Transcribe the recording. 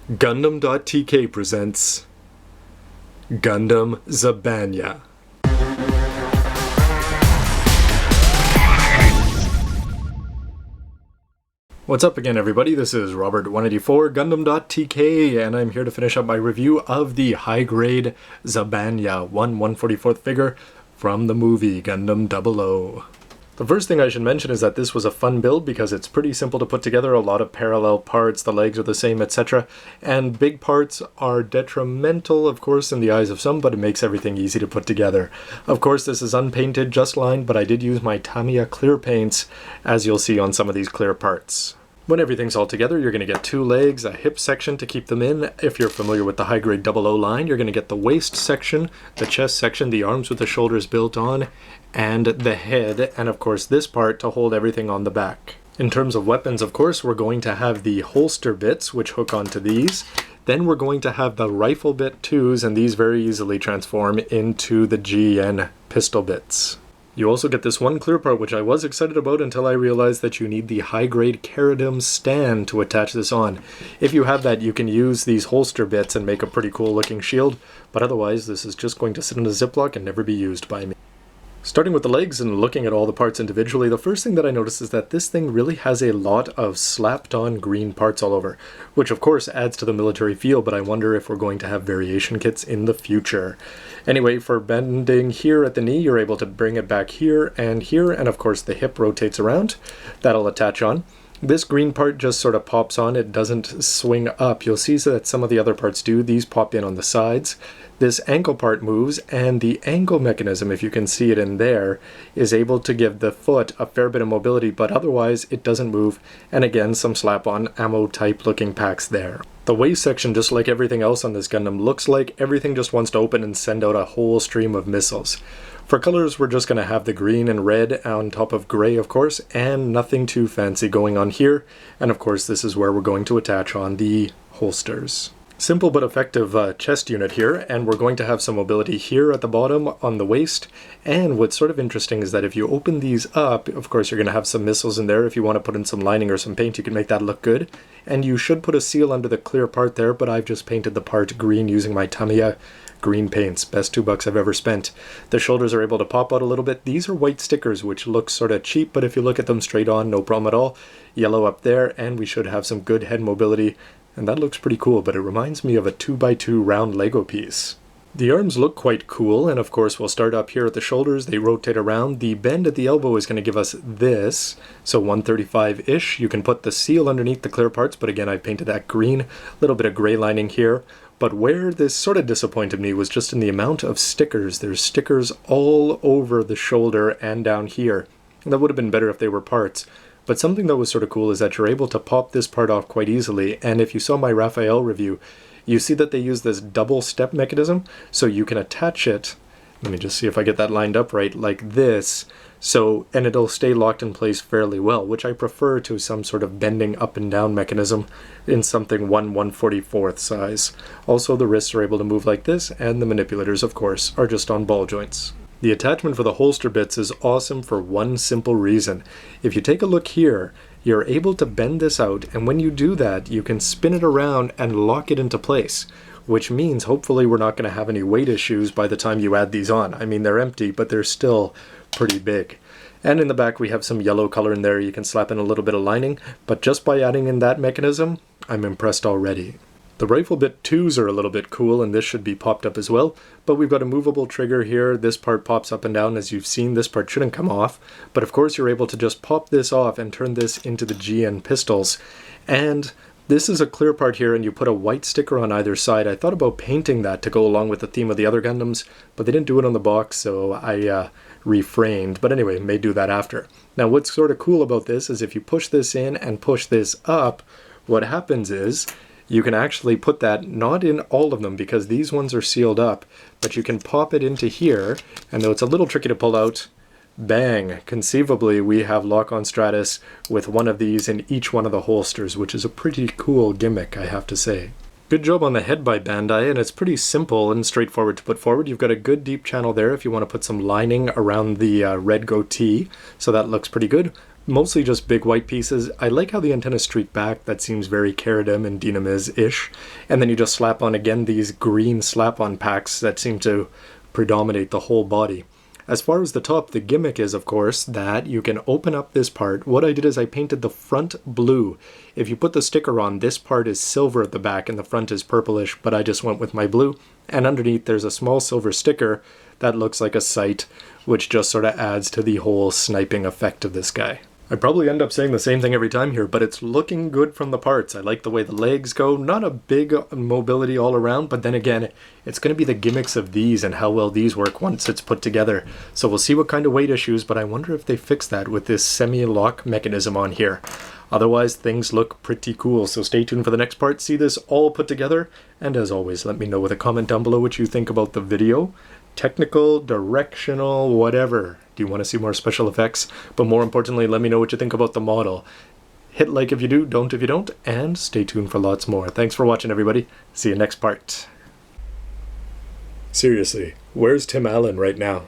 Gundam.tk presents Gundam Zabanya. What's up again, everybody? This is Robert184, Gundam.tk, and I'm here to finish up my review of the high-grade Zabanya 1/144th figure from the movie Gundam 00. The first thing I should mention is that this was a fun build because it's pretty simple to put together, a lot of parallel parts, the legs are the same, etc. And big parts are detrimental, of course, in the eyes of some, but it makes everything easy to put together. Of course, this is unpainted, just lined, but I did use my Tamiya clear paints, as you'll see on some of these clear parts. When everything's all together, you're going to get two legs, a hip section to keep them in. If you're familiar with the high-grade 00 line, you're going to get the waist section, the chest section, the arms with the shoulders built on, and the head, and of course this part to hold everything on the back. In terms of weapons, of course, we're going to have the holster bits, which hook onto these. Then we're going to have the rifle bit 2s, and these very easily transform into the GN pistol bits. You also get this one clear part, which I was excited about until I realized that you need the high-grade Caradum stand to attach this on. If you have that, you can use these holster bits and make a pretty cool looking shield, but otherwise this is just going to sit in a Ziploc and never be used by me. Starting with the legs and looking at all the parts individually, the first thing that I noticed is that this thing really has a lot of slapped-on green parts all over, which of course adds to the military feel, but I wonder if we're going to have variation kits in the future. Anyway, for bending here at the knee, you're able to bring it back here, and of course the hip rotates around. That'll attach on. This green part just sort of pops on, it doesn't swing up. You'll see that some of the other parts do. These pop in on the sides. This ankle part moves, and the ankle mechanism, if you can see it in there, is able to give the foot a fair bit of mobility, but otherwise it doesn't move, and again some slap-on ammo type looking packs there. The waist section, just like everything else on this Gundam, looks like everything just wants to open and send out a whole stream of missiles. For colors, we're just going to have the green and red on top of gray, of course, and nothing too fancy going on here, and of course this is where we're going to attach on the holsters. Simple but effective chest unit here, and we're going to have some mobility here at the bottom on the waist. And what's sort of interesting is that if you open these up, of course you're going to have some missiles in there. If you want to put in some lining or some paint, you can make that look good. And you should put a seal under the clear part there, but I've just painted the part green using my Tamiya green paints. Best $2 I've ever spent. The shoulders are able to pop out a little bit. These are white stickers, which look sort of cheap, but if you look at them straight on, no problem at all. Yellow up there, and we should have some good head mobility. And that looks pretty cool, but it reminds me of a 2x2 round Lego piece. The arms look quite cool, and of course we'll start up here at the shoulders. They rotate around. The bend at the elbow is going to give us this, so 135-ish. You can put the seal underneath the clear parts, but again I painted that green. A little bit of gray lining here. But where this sort of disappointed me was just in the amount of stickers. There's stickers all over the shoulder and down here. And that would have been better if they were parts. But something that was sort of cool is that you're able to pop this part off quite easily, and if you saw my Raphael review, you see that they use this double step mechanism, so you can attach it, let me just see if I get that lined up right, like this, and it'll stay locked in place fairly well, which I prefer to some sort of bending up and down mechanism in something 1/144th size. Also, the wrists are able to move like this, and the manipulators, of course, are just on ball joints. The attachment for the holster bits is awesome for one simple reason. If you take a look here, you're able to bend this out, and when you do that, you can spin it around and lock it into place, which means hopefully we're not going to have any weight issues by the time you add these on. I mean, they're empty, but they're still pretty big. And in the back, we have some yellow color in there. You can slap in a little bit of lining, but just by adding in that mechanism, I'm impressed already. The rifle bit 2s are a little bit cool, and this should be popped up as well, but we've got a movable trigger here. This part pops up and down. As you've seen, this part shouldn't come off, but of course you're able to just pop this off and turn this into the GN pistols. And this is a clear part here, and you put a white sticker on either side. I thought about painting that to go along with the theme of the other Gundams, but they didn't do it on the box, so I refrained. But anyway, may do that after. Now what's sort of cool about this is if you push this in and push this up, what happens is you can actually put that not in all of them because these ones are sealed up, but you can pop it into here, and though it's a little tricky to pull out, bang, conceivably we have lock-on Stratus with one of these in each one of the holsters, which is a pretty cool gimmick, I have to say. Good job on the head by Bandai, and it's pretty simple and straightforward to put forward. You've got a good deep channel there if you want to put some lining around the red goatee, so that looks pretty good. mostly just big white pieces. I like how the antenna streak back. That seems very Karadim and Dynamiz-ish. And then you just slap on again these green slap-on packs that seem to predominate the whole body. As far as the top, the gimmick is, of course, that you can open up this part. What I did is I painted the front blue. If you put the sticker on, this part is silver at the back and the front is purplish, but I just went with my blue. And underneath there's a small silver sticker that looks like a sight, which just sort of adds to the whole sniping effect of this guy. I probably end up saying the same thing every time here, but it's looking good from the parts. I like the way the legs go. Not a big mobility all around, but then again, it's going to be the gimmicks of these and how well these work once it's put together. So we'll see what kind of weight issues, but I wonder if they fix that with this semi-lock mechanism on here. Otherwise, things look pretty cool, so stay tuned for the next part. See this all put together, and as always, let me know with a comment down below what you think about the video. Technical, directional, whatever. Do you want to see more special effects? But more importantly, let me know what you think about the model. Hit like if you do, don't if you don't, and stay tuned for lots more. Thanks for watching, everybody. See you next part. Seriously, where's Tim Allen right now?